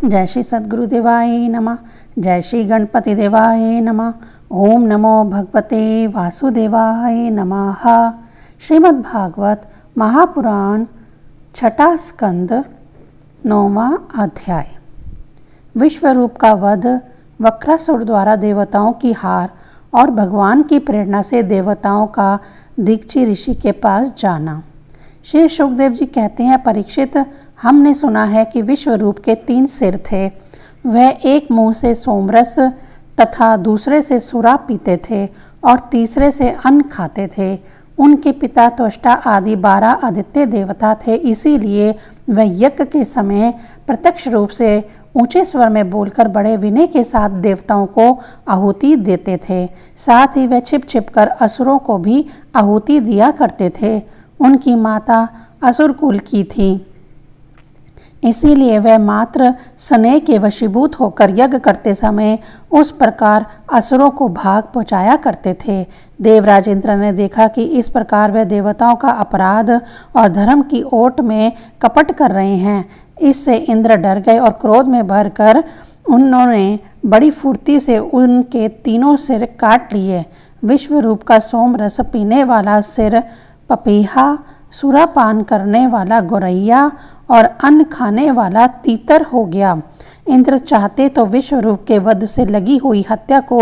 जय श्री सद्गुरुदेवाय नमः। जय श्री गणपति देवाय नमः। ओम नमो भगवते वासुदेवाय नमः। श्रीमद्भागवत महापुराण छठा स्कंद 9वां अध्याय। विश्वरूप का वध, वक्रासुर द्वारा देवताओं की हार और भगवान की प्रेरणा से देवताओं का दिग्ची ऋषि के पास जाना। श्री सुखदेव जी कहते हैं, परीक्षित, हमने सुना है कि विश्वरूप के 3 सिर थे। वह एक मुंह से सोमरस तथा दूसरे से सुरा पीते थे और तीसरे से अन्न खाते थे। उनके पिता त्वष्टा आदि 12 आदित्य देवता थे, इसीलिए वह यज्ञ के समय प्रत्यक्ष रूप से ऊंचे स्वर में बोलकर बड़े विनय के साथ देवताओं को आहुति देते थे। साथ ही वह छिप छिप कर असुरों को भी आहुति दिया करते थे। उनकी माता असुर कुल की थी, इसीलिए वह मात्र स्नेह के वशीभूत होकर यज्ञ करते समय उस प्रकार असुरों को भाग पहुँचाया करते थे। देवराज इंद्र ने देखा कि इस प्रकार वह देवताओं का अपराध और धर्म की ओट में कपट कर रहे हैं। इससे इंद्र डर गए और क्रोध में भरकर उन्होंने बड़ी फुर्ती से उनके 3 सिर काट लिए। विश्वरूप का सोम रस पीने वाला सिर पपीहा, सुरापान करने वाला गोरैया और अन्न खाने वाला तीतर हो गया। इंद्र चाहते तो विश्वरूप के वध से लगी हुई हत्या को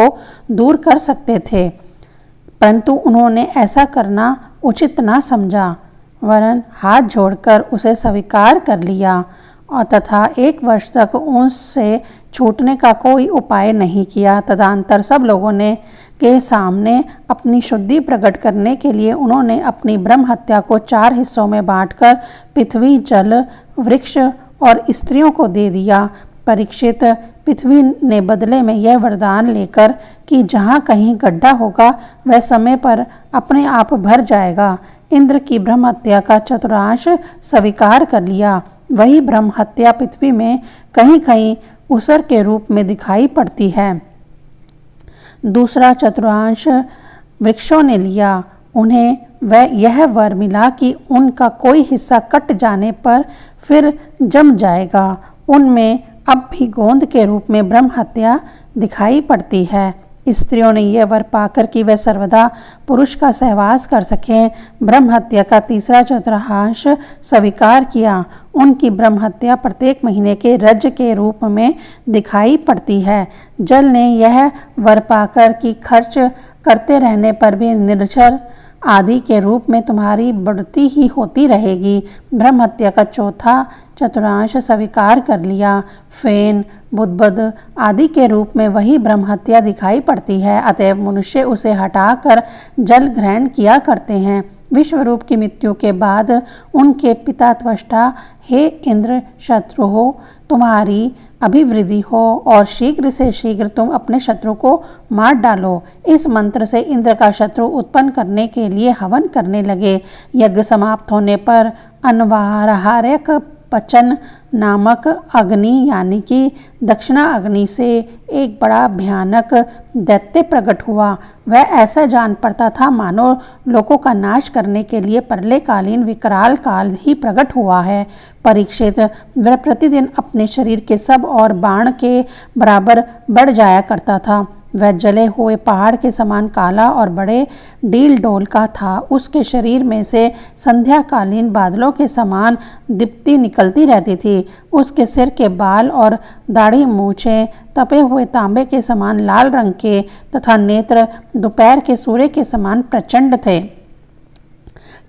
दूर कर सकते थे, परंतु उन्होंने ऐसा करना उचित ना समझा, वरन हाथ जोड़कर उसे स्वीकार कर लिया और तथा 1 वर्ष तक उससे छूटने का कोई उपाय नहीं किया। तदंतर सब लोगों ने के सामने अपनी शुद्धि प्रकट करने के लिए उन्होंने अपनी ब्रह्म हत्या को 4 हिस्सों में बांटकर पृथ्वी, जल, वृक्ष और स्त्रियों को दे दिया। परीक्षित, पृथ्वी ने बदले में यह वरदान लेकर कि जहाँ कहीं गड्ढा होगा वह समय पर अपने आप भर जाएगा, इंद्र की ब्रह्म हत्या का चतुर्थांश स्वीकार कर लिया। वही ब्रह्म हत्या पृथ्वी में कहीं कहीं उसर के रूप में दिखाई पड़ती है। दूसरा चतुर्थांश वृक्षों ने लिया। उन्हें वह यह वर मिला कि उनका कोई हिस्सा कट जाने पर फिर जम जाएगा। उनमें अब भी गोंद के रूप में ब्रह्म हत्या दिखाई पड़ती है। स्त्रियों ने यह वर पाकर कि वह सर्वदा पुरुष का सहवास कर सकें, ब्रह्म हत्या का तीसरा चतुर्थांश स्वीकार किया। उनकी ब्रह्म हत्या प्रत्येक महीने के रज के रूप में दिखाई पड़ती है। जल ने यह वर पाकर कि खर्च करते रहने पर भी निर्झर आदि के रूप में तुम्हारी बढ़ती ही होती रहेगी, ब्रह्म हत्या का चौथा चतुर्थांश स्वीकार कर लिया। फेन, बुद्बुद आदि के रूप में वही ब्रह्म हत्या दिखाई पड़ती है, अतएव मनुष्य उसे हटाकर जल ग्रहण किया करते हैं। विश्वरूप की मृत्यु के बाद उनके पिता त्वष्टा, हे इंद्र, शत्रु हो तुम्हारी अभिवृद्धि हो और शीघ्र से शीघ्र तुम अपने शत्रु को मार डालो। इस मंत्र से इंद्र का शत्रु उत्पन्न करने के लिए हवन करने लगे। यज्ञ समाप्त होने पर अनवाहारक पचन नामक अग्नि यानी कि दक्षिणा अग्नि से एक बड़ा भयानक दैत्य प्रकट हुआ। वह ऐसा जान पड़ता था मानो लोगों का नाश करने के लिए प्रलयकालीन विकराल काल ही प्रकट हुआ है। परीक्षित, वह प्रतिदिन अपने शरीर के सब और बाण के बराबर बढ़ जाया करता था। वह जले हुए पहाड़ के समान काला और बड़े डील डोल का था। उसके शरीर में से संध्याकालीन बादलों के समान दीप्ति निकलती रहती थी। उसके सिर के बाल और दाढ़ी मूछें तपे हुए तांबे के समान लाल रंग के तथा नेत्र दोपहर के सूर्य के समान प्रचंड थे।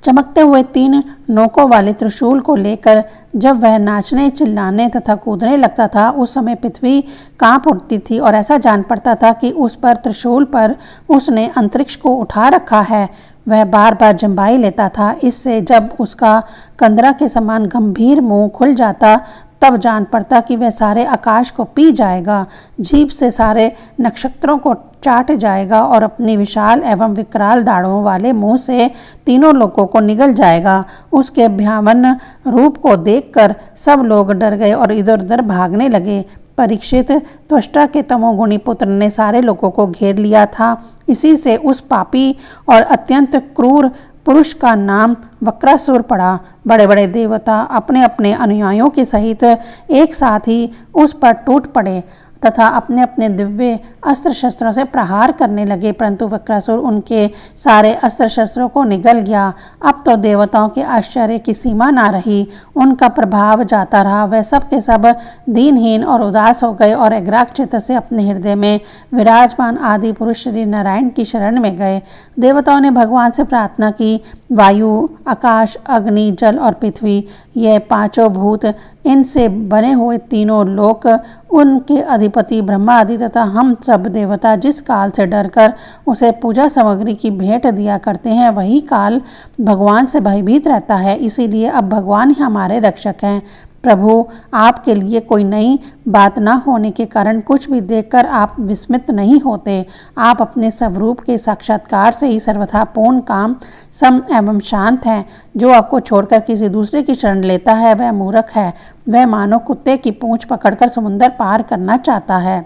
चमकते हुए 3 नोकों वाले त्रिशूल को लेकर जब वह नाचने, चिल्लाने तथा कूदने लगता था, उस समय पृथ्वी कांप उठती थी और ऐसा जान पड़ता था कि उस पर त्रिशूल पर उसने अंतरिक्ष को उठा रखा है। वह बार बार जंबाई लेता था। इससे जब उसका कंदरा के समान गंभीर मुंह खुल जाता तब जान पड़ता कि वह सारे आकाश को पी जाएगा, जीभ से सारे नक्षत्रों को चाट जाएगा और अपनी विशाल एवं विकराल दाढ़ों वाले मुंह से 3 लोगों को निगल जाएगा। उसके भयावन रूप को देखकर सब लोग डर गए और इधर उधर भागने लगे। परीक्षित, त्वष्टा के तमोगुणी पुत्र ने सारे लोगों को घेर लिया था। इसी से उस पापी और अत्यंत क्रूर पुरुष का नाम वक्रासुर पड़ा। बड़े बड़े देवता अपने अपने अनुयायियों के सहित एक साथ ही उस पर टूट पड़े तथा अपने अपने दिव्य अस्त्र शस्त्रों से प्रहार करने लगे, परंतु वक्रासुर उनके सारे अस्त्र शस्त्रों को निगल गया। अब तो देवताओं के आश्चर्य की सीमा ना रही, उनका प्रभाव जाता रहा। वह सब के सब दीनहीन और उदास हो गए और एग्राग चित्त से अपने हृदय में विराजमान आदि पुरुष श्री नारायण की शरण में गए। देवताओं ने भगवान से प्रार्थना की, वायु, आकाश, अग्नि, जल और पृथ्वी, ये पांचों भूत, इनसे बने हुए तीनों लोक, उनके अधिपति ब्रह्मा आदि तथा हम सब देवता जिस काल से डरकर उसे पूजा सामग्री की भेंट दिया करते हैं, वही काल भगवान से भयभीत रहता है। इसीलिए अब भगवान ही हमारे रक्षक हैं। प्रभु, आपके लिए कोई नई बात न होने के कारण कुछ भी देखकर आप विस्मित नहीं होते। आप अपने स्वरूप के साक्षात्कार से ही सर्वथा पूर्ण, काम, सम एवं शांत हैं। जो आपको छोड़कर किसी दूसरे की शरण लेता है वह मूर्ख है। वह मानो कुत्ते की पूंछ पकड़कर समुद्र पार करना चाहता है।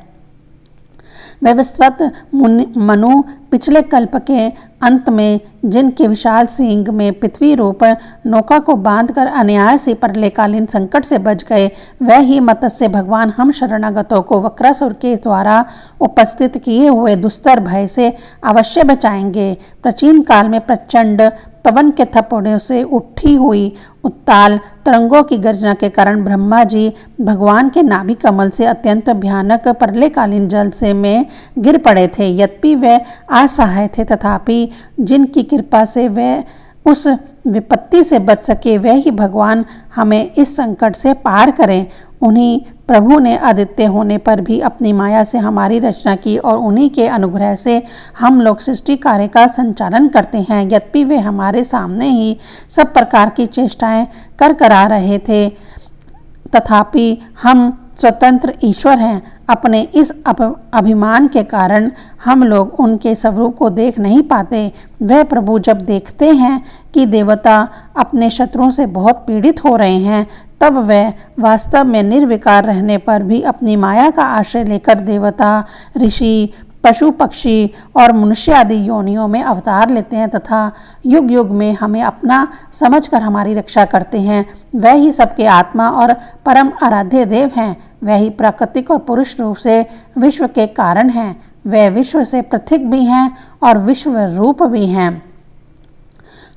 वैवस्वत मनु पिछले कल्प के अंत में जिनके विशाल सींग में पृथ्वी रूप नौका को बांधकर अन्याय से प्रलयकालीन संकट से बच गए, वह ही मत्स्य भगवान हम शरणागतों को वक्रासुर के द्वारा उपस्थित किए हुए दुस्तर भय से अवश्य बचाएंगे। प्राचीन काल में प्रचंड पवन के थप्पड़ों से उठी हुई उत्ताल तरंगों की गर्जना के कारण ब्रह्मा जी भगवान के नाभि कमल से अत्यंत भयानक प्रलयकालीन जल से में गिर पड़े थे। यद्यपि वे असहाय थे, तथापि जिनकी कृपा से वे उस विपत्ति से बच सके, वह ही भगवान हमें इस संकट से पार करें। उन्हीं प्रभु ने आदित्य होने पर भी अपनी माया से हमारी रचना की और उन्हीं के अनुग्रह से हम लोग सृष्टि कार्य का संचालन करते हैं। यद्यपि वे हमारे सामने ही सब प्रकार की चेष्टाएं कर करा रहे थे, तथापि हम स्वतंत्र ईश्वर हैं। अपने इस अभिमान के कारण हम लोग उनके स्वरूप को देख नहीं पाते। वह प्रभु जब देखते हैं कि देवता अपने शत्रुओं से बहुत पीड़ित हो रहे हैं, तब वह वास्तव में निर्विकार रहने पर भी अपनी माया का आश्रय लेकर देवता, ऋषि, पशु, पक्षी और मनुष्य आदि योनियों में अवतार लेते हैं तथा युग युग में हमें अपना समझकर हमारी रक्षा करते हैं। वह ही सबके आत्मा और परम आराध्य देव हैं। वह ही प्राकृतिक और पुरुष रूप से विश्व के कारण हैं। वह विश्व से पृथक भी हैं और विश्व रूप भी हैं।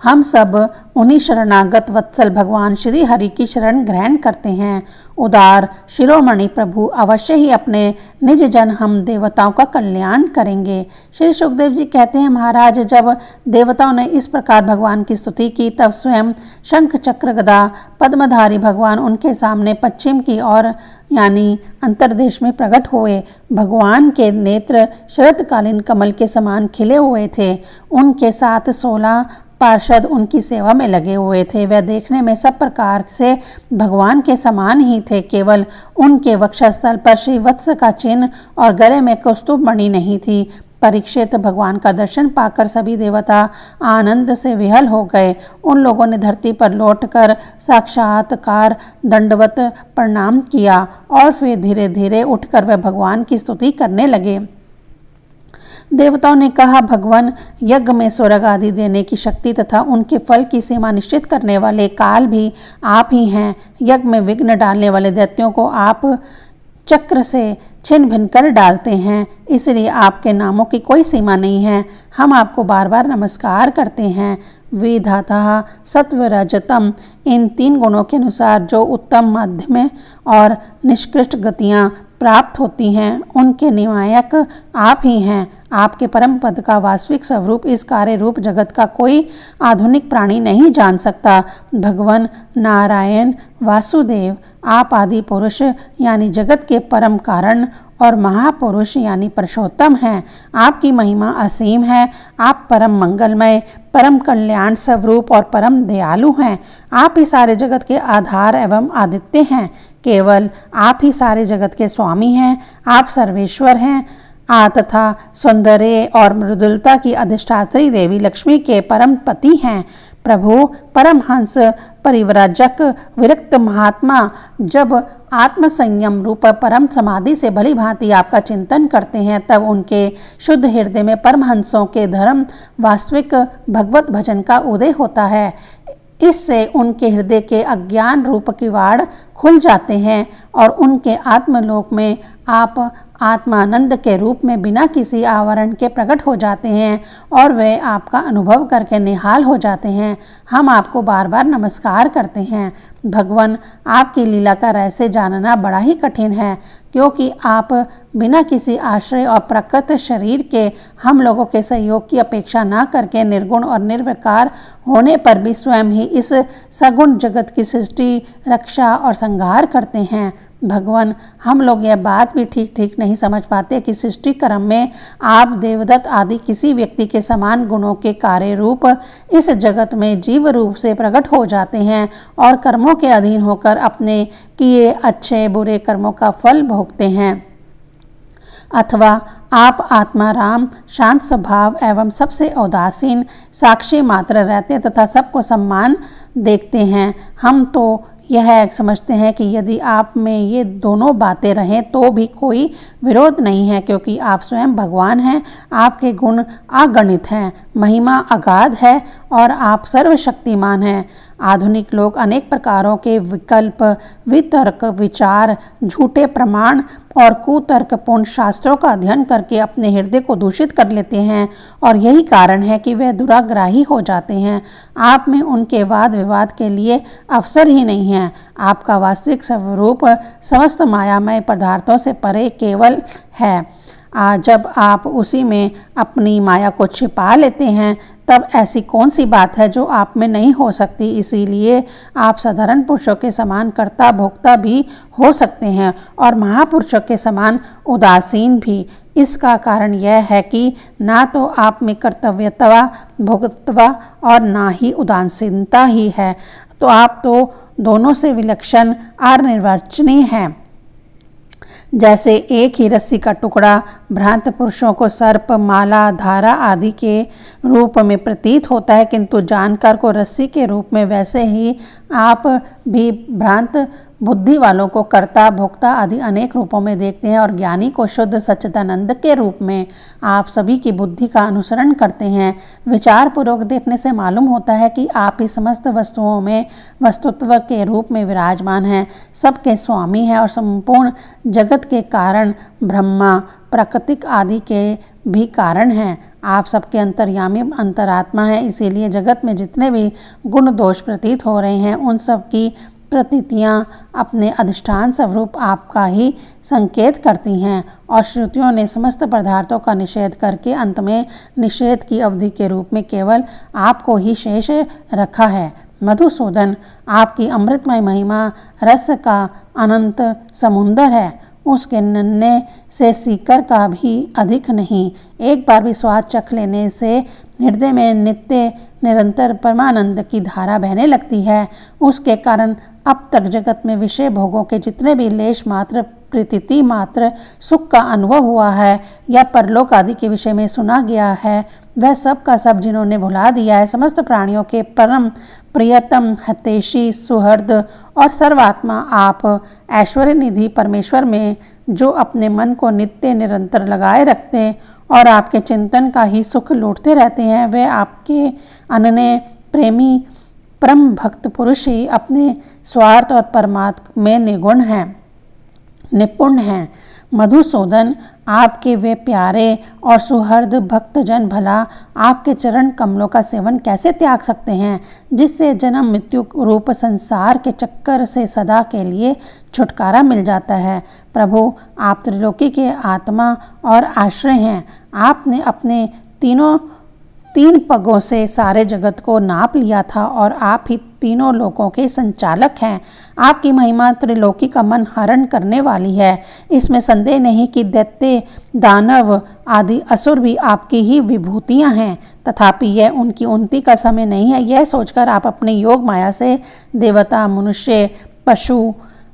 हम सब उन्हीं शरणागत वत्सल भगवान श्री हरि की शरण ग्रहण करते हैं। उदार शिरोमणि प्रभु अवश्य ही अपने निज जन हम देवताओं का कल्याण करेंगे। श्री सुखदेव जी कहते हैं, महाराज, जब देवताओं ने इस प्रकार भगवान की स्तुति की, तब स्वयं शंख चक्र गदा पद्मधारी भगवान उनके सामने पश्चिम की ओर यानी अंतर्देश में प्रकट हुए। भगवान के नेत्र शरतकालीन कमल के समान खिले हुए थे। उनके साथ 16 पार्षद उनकी सेवा में लगे हुए थे। वह देखने में सब प्रकार से भगवान के समान ही थे, केवल उनके वक्षस्थल पर श्री वत्स का चिन्ह और गले में कौस्तुभ मणि नहीं थी। परीक्षित, भगवान का दर्शन पाकर सभी देवता आनंद से विहल हो गए। उन लोगों ने धरती पर लौटकर साक्षात्कार दंडवत प्रणाम किया और फिर धीरे धीरे उठकर वह भगवान की स्तुति करने लगे। देवताओं ने कहा, भगवान, यज्ञ में स्वर्ग आदि देने की शक्ति तथा उनके फल की सीमा निश्चित करने वाले काल भी आप ही हैं। यज्ञ में विघ्न डालने वाले दैत्यों को आप चक्र से छिन्न भिन्न कर डालते हैं, इसलिए आपके नामों की कोई सीमा नहीं है। हम आपको बार बार नमस्कार करते हैं। विधाता, सत्व, रजतम, इन 3 गुणों के अनुसार जो उत्तम, मध्यम और निष्कृष्ट गतियाँ प्राप्त होती हैं, उनके नियामक आप ही हैं। आपके परम पद का वास्तविक स्वरूप इस कार्य रूप जगत का कोई आधुनिक प्राणी नहीं जान सकता। भगवान नारायण वासुदेव, आप आदि पुरुष यानी जगत के परम कारण और महापुरुष यानी पुरुषोत्तम हैं। आपकी महिमा असीम है। आप परम मंगलमय, परम कल्याण स्वरूप और परम दयालु हैं। आप ही सारे जगत के आधार एवं आदित्य हैं। केवल आप ही सारे जगत के स्वामी हैं। आप सर्वेश्वर हैं। तथा सौंदर्य और मृदुलता की अधिष्ठात्री देवी लक्ष्मी के परम पति हैं। प्रभु, परमहंस परिव्राजक विरक्त महात्मा, जब आत्म संयम रूप परम समाधि से भली भांति आपका चिंतन करते हैं, तब उनके शुद्ध हृदय में परमहंसों के धर्म वास्तविक भगवत भजन का उदय होता है। इससे उनके हृदय के अज्ञान रूप किवाड़ खुल जाते हैं और उनके आत्मलोक में आप आत्मानंद के रूप में बिना किसी आवरण के प्रकट हो जाते हैं और वे आपका अनुभव करके निहाल हो जाते हैं। हम आपको बार बार नमस्कार करते हैं। भगवान, आपकी लीला का रहस्य जानना बड़ा ही कठिन है, क्योंकि आप बिना किसी आश्रय और प्रकृत शरीर के हम लोगों के सहयोग की अपेक्षा न करके निर्गुण और निर्विकार होने पर भी स्वयं ही इस सगुण जगत की सृष्टि, रक्षा और संहार करते हैं। भगवान, हम लोग यह बात भी ठीक नहीं समझ पाते कि सृष्टि क्रम में आप देवदत्त आदि किसी व्यक्ति के समान गुणों के कार्य रूप इस जगत में जीव रूप से प्रकट हो जाते हैं और कर्मों के अधीन होकर अपने किए अच्छे बुरे कर्मों का फल भोगते हैं, अथवा आप आत्मा राम, शांत स्वभाव एवं सबसे उदासीन साक्षी मात्र रहते तथा सबको सम्मान देखते हैं। हम तो यह समझते हैं कि यदि आप में ये दोनों बातें रहें तो भी कोई विरोध नहीं है, क्योंकि आप स्वयं भगवान हैं। आपके गुण अगणित हैं, महिमा अगाध है और आप सर्वशक्तिमान हैं। आधुनिक लोग अनेक प्रकारों के विकल्प, वितर्क, विचार, झूठे प्रमाण और कुतर्कपूर्ण शास्त्रों का अध्ययन करके अपने हृदय को दूषित कर लेते हैं और यही कारण है कि वे दुराग्राही हो जाते हैं। आप में उनके वाद विवाद के लिए अवसर ही नहीं है। आपका वास्तविक स्वरूप समस्त मायामय पदार्थों से परे केवल है। जब आप उसी में अपनी माया को छिपा लेते हैं, तब ऐसी कौन सी बात है जो आप में नहीं हो सकती। इसीलिए आप साधारण पुरुषों के समान कर्ता भोक्ता भी हो सकते हैं और महापुरुषों के समान उदासीन भी। इसका कारण यह है कि ना तो आप में कर्तव्यता, भोक्तवा और ना ही उदासीनता ही है, तो आप तो दोनों से विलक्षण और निर्वाचनीय हैं। जैसे एक ही रस्सी का टुकड़ा भ्रांत पुरुषों को सर्प, माला, धारा आदि के रूप में प्रतीत होता है, किंतु जानकार को रस्सी के रूप में, वैसे ही आप भी भ्रांत बुद्धि वालों को कर्ता भोक्ता आदि अनेक रूपों में देखते हैं और ज्ञानी को शुद्ध सच्चिदानंद के रूप में। आप सभी की बुद्धि का अनुसरण करते हैं। विचार पूर्वक देखने से मालूम होता है कि आप ही समस्त वस्तुओं में वस्तुत्व के रूप में विराजमान हैं, सबके स्वामी हैं और संपूर्ण जगत के कारण, ब्रह्मा, प्राकृतिक आदि के भी कारण हैं। आप सबके अंतर्यामी अंतरात्मा हैं। इसीलिए जगत में जितने भी गुण दोष प्रतीत हो रहे हैं, उन सब की प्रतीतियाँ अपने अधिष्ठान स्वरूप आपका ही संकेत करती हैं और श्रुतियों ने समस्त पदार्थों का निषेध करके अंत में निषेध की अवधि के रूप में केवल आपको ही शेष रखा है। मधुसूदन, आपकी अमृतमय महिमा रस का अनंत समुंदर है, उसके नन्हे से सीकर का भी अधिक नहीं। एक बार भी स्वाद चख लेने से हृदय में नित्य निरंतर परमानंद की धारा बहने लगती है। उसके कारण अब तक जगत में विषय भोगों के जितने भी लेश मात्र, प्रतीति मात्र सुख का अनुभव हुआ है या परलोक आदि के विषय में सुना गया है, वह सब का सब जिन्होंने भुला दिया है, समस्त प्राणियों के परम प्रियतम, हितैषी, सुहृद और सर्वात्मा आप ऐश्वर्य निधि परमेश्वर में, जो अपने मन को नित्य निरंतर लगाए रखते और आपके चिंतन का ही सुख लूटते रहते हैं, वे आपके अनन्य प्रेमी परम भक्त पुरुष ही अपने स्वार्थ और परमात्मा में निपुण हैं। मधुसूदन, आपके वे प्यारे और सुहृद भक्तजन भला आपके चरण कमलों का सेवन कैसे त्याग सकते हैं, जिससे जन्म मृत्यु रूप संसार के चक्कर से सदा के लिए छुटकारा मिल जाता है। प्रभु, आप त्रिलोकी के आत्मा और आश्रय हैं। आपने अपने तीन पगों से सारे जगत को नाप लिया था और आप ही तीनों लोकों के संचालक हैं। आपकी महिमा त्रिलोकी का मन हरण करने वाली है। इसमें संदेह नहीं कि दैत्य, दानव आदि असुर भी आपकी ही विभूतियां हैं। तथापि यह उनकी उन्नति का समय नहीं है। यह सोचकर आप अपने योग माया से देवता, मनुष्य, पशु,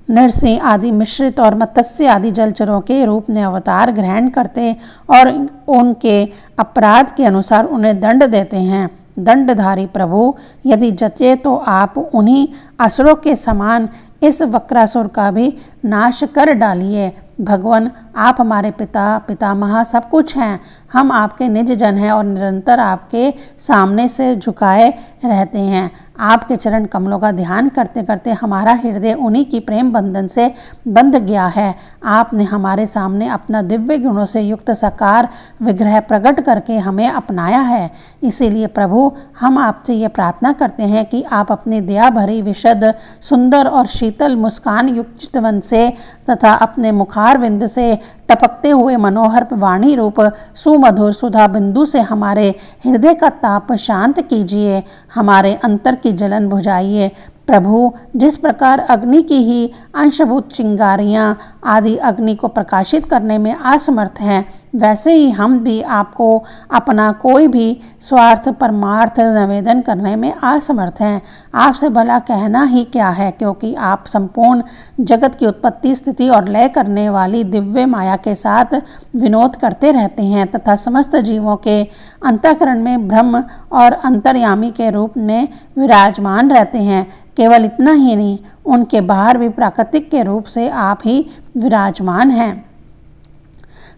नरसिंह आदि मिश्रित और मत्स्य आदि जलचरों के रूप में अवतार ग्रहण करते और उनके अपराध के अनुसार उन्हें दंड देते हैं। दंडधारी प्रभु, यदि जचे तो आप उन्हीं असुरों के समान इस वक्रासुर का भी नाश कर डालिए। भगवान, आप हमारे पिता, पितामह सब कुछ हैं। हम आपके निज जन हैं और निरंतर आपके सामने से झुकाए रहते हैं। आपके चरण कमलों का ध्यान करते करते हमारा हृदय उन्हीं की प्रेम बंधन से बंध गया है। आपने हमारे सामने अपना दिव्य गुणों से युक्त साकार विग्रह प्रकट करके हमें अपनाया है। इसीलिए प्रभु, हम आपसे ये प्रार्थना करते हैं कि आप अपनी दया भरी विशद सुंदर और शीतल मुस्कान युक्त चितवन से तथा अपने मुखारविंद से टपकते हुए मनोहर वाणी रूप सुमधुर सुधा बिंदु से हमारे हृदय का ताप शांत कीजिए, हमारे अंतर की जलन बुझाइए। प्रभु, जिस प्रकार अग्नि की ही अंशभूत चिंगारियां आदि अग्नि को प्रकाशित करने में असमर्थ हैं, वैसे ही हम भी आपको अपना कोई भी स्वार्थ परमार्थ निवेदन करने में असमर्थ हैं। आपसे भला कहना ही क्या है, क्योंकि आप संपूर्ण जगत की उत्पत्ति, स्थिति और लय करने वाली दिव्य माया के साथ विनोद करते रहते हैं तथा समस्त जीवों के अंतःकरण में ब्रह्म और अंतर्यामी के रूप में विराजमान रहते हैं। केवल इतना ही नहीं, उनके बाहर भी प्राकृतिक के रूप से आप ही विराजमान हैं।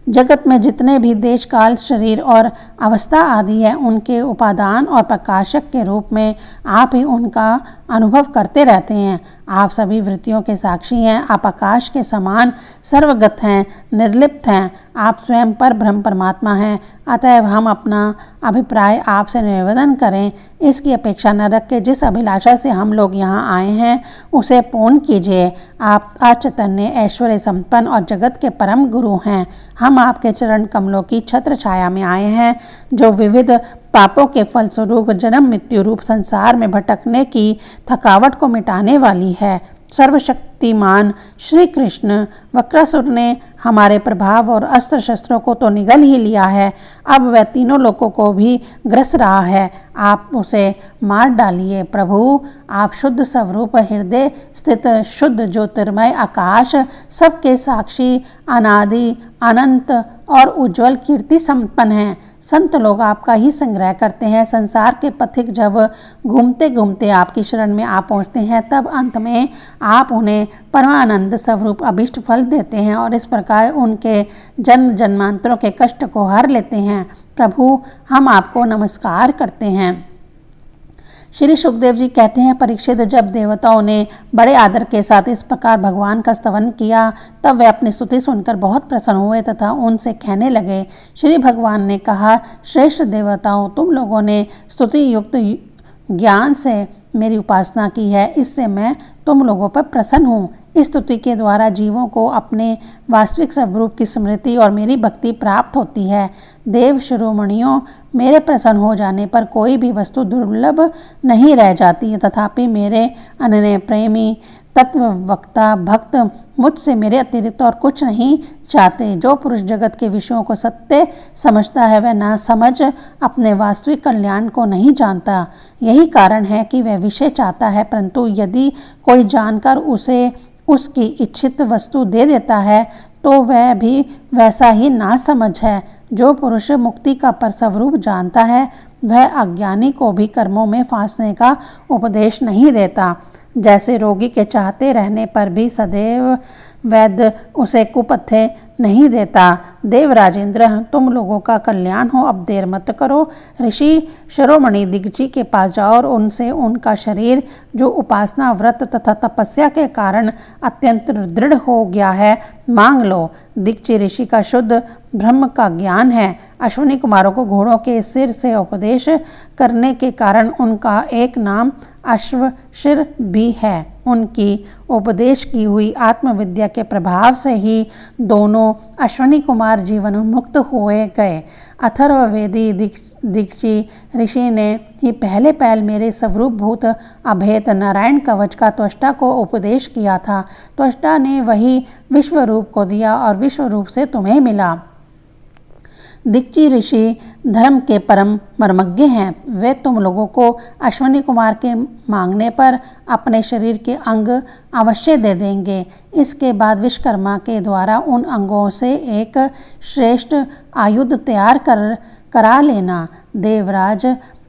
जगत में जितने भी देश काल, शरीर और अवस्था आदि है, उनके उपादान और प्रकाशक के रूप में आप ही उनका अनुभव करते रहते हैं। आप सभी वृत्तियों के साक्षी हैं। आप आकाश के समान सर्वगत हैं, निर्लिप्त हैं। आप स्वयं पर ब्रह्म परमात्मा हैं। अतएव हम अपना अभिप्राय आपसे निवेदन करें, इसकी अपेक्षा न रख के जिस अभिलाषा से हम लोग यहाँ आए हैं उसे पूर्ण कीजिए। आप अचैतन्य, ऐश्वर्य संपन्न और जगत के परम गुरु हैं। हम आपके चरण कमलों की छत्र छाया में आए हैं, जो विविध पापों के फलस्वरूप जन्म मृत्यु रूप संसार में भटकने की थकावट को मिटाने वाली है। सर्वशक्तिमान श्री कृष्ण वक्रासुर ने हमारे प्रभाव और अस्त्र शस्त्रों को तो निगल ही लिया है, अब वह तीनों लोगों को भी ग्रस रहा है। आप उसे मार डालिए। प्रभु, आप शुद्ध स्वरूप हृदय स्थित शुद्ध ज्योतिर्मय आकाश, सबके साक्षी, अनादि अनंत और उज्ज्वल कीर्ति संपन्न हैं। संत लोग आपका ही संग्रह करते हैं। संसार के पथिक जब घूमते घूमते आपकी शरण में आ पहुँचते हैं, तब अंत में आप उन्हें परमानंद स्वरूप अभिष्ट फल देते हैं और इस प्रकार उनके जन्म जन्मांतरों के कष्ट को हर लेते हैं। प्रभु, हम आपको नमस्कार करते हैं। श्री सुखदेव जी कहते हैं, परीक्षित, जब देवताओं ने बड़े आदर के साथ इस प्रकार भगवान का स्तवन किया, तब वे अपनी स्तुति सुनकर बहुत प्रसन्न हुए तथा उनसे कहने लगे। श्री भगवान ने कहा, श्रेष्ठ देवताओं, तुम लोगों ने स्तुति युक्त ज्ञान से मेरी उपासना की है, इससे मैं तुम लोगों पर प्रसन्न हूँ। इस स्तुति के द्वारा जीवों को अपने वास्तविक स्वरूप की स्मृति और मेरी भक्ति प्राप्त होती है। देव शिरोमणियों, मेरे प्रसन्न हो जाने पर कोई भी वस्तु दुर्लभ नहीं रह जाती, तथापि मेरे अनन्य प्रेमी तत्ववक्ता भक्त मुझसे मेरे अतिरिक्त और कुछ नहीं चाहते। जो पुरुष जगत के विषयों को सत्य समझता है, वह ना समझ अपने वास्तविक कल्याण को नहीं जानता। यही कारण है कि वह विषय चाहता है, परंतु यदि कोई जानकर उसे उसकी इच्छित वस्तु दे देता है, तो वह भी वैसा ही ना समझ है। जो पुरुष मुक्ति का परस्वरूप जानता है, वह अज्ञानी को भी कर्मों में फांसने का उपदेश नहीं देता। जैसे रोगी के चाहते रहने पर भी सदैव वैद्य उसे कुपथ्य नहीं देता। देवराजेंद्र, तुम लोगों का कल्याण हो, अब देर मत करो। ऋषि शिरोमणि दिग्जी के पास जाओ और उनसे उनका शरीर, जो उपासना, व्रत तथा तपस्या के कारण अत्यंत दृढ़ हो गया है, मांग लो। दिग्जी ऋषि का शुद्ध ब्रह्म का ज्ञान है। अश्विनी कुमारों को घोड़ों के सिर से उपदेश करने के कारण उनका एक नाम अश्वशिर भी है। उनकी उपदेश की हुई आत्मविद्या के प्रभाव से ही दोनों अश्विनी कुमार जीवन मुक्त हुए गए। अथर्ववेदी दिग्जी ऋषि ने ही पहले पहल मेरे स्वरूपभूत अभेद नारायण कवच का त्वष्टा को उपदेश किया था। त्वष्टा ने वही विश्व रूप को दिया और विश्व रूप से तुम्हें मिला। दिग्जी ऋषि धर्म के परम मर्मज्ञ हैं। वे तुम लोगों को अश्विनी कुमार के मांगने पर अपने शरीर के अंग अवश्य दे देंगे। इसके बाद विश्वकर्मा के द्वारा उन अंगों से एक श्रेष्ठ आयुध तैयार करा लेना। देवराज,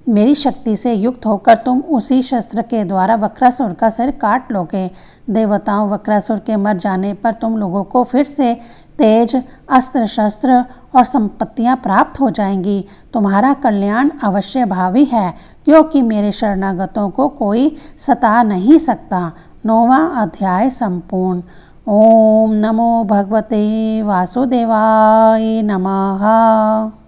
मेरी शक्ति से युक्त होकर तुम उसी शस्त्र के द्वारा वक्रासुर का सिर काट लोगे। देवताओं, वक्रासुर के मर जाने पर तुम लोगों को फिर से तेज, अस्त्र शस्त्र और संपत्तियां प्राप्त हो जाएंगी। तुम्हारा कल्याण अवश्य भावी है, क्योंकि मेरे शरणागतों को कोई सता नहीं सकता। 9वां अध्याय संपूर्ण। ओम नमो भगवते वासुदेवाय नमः।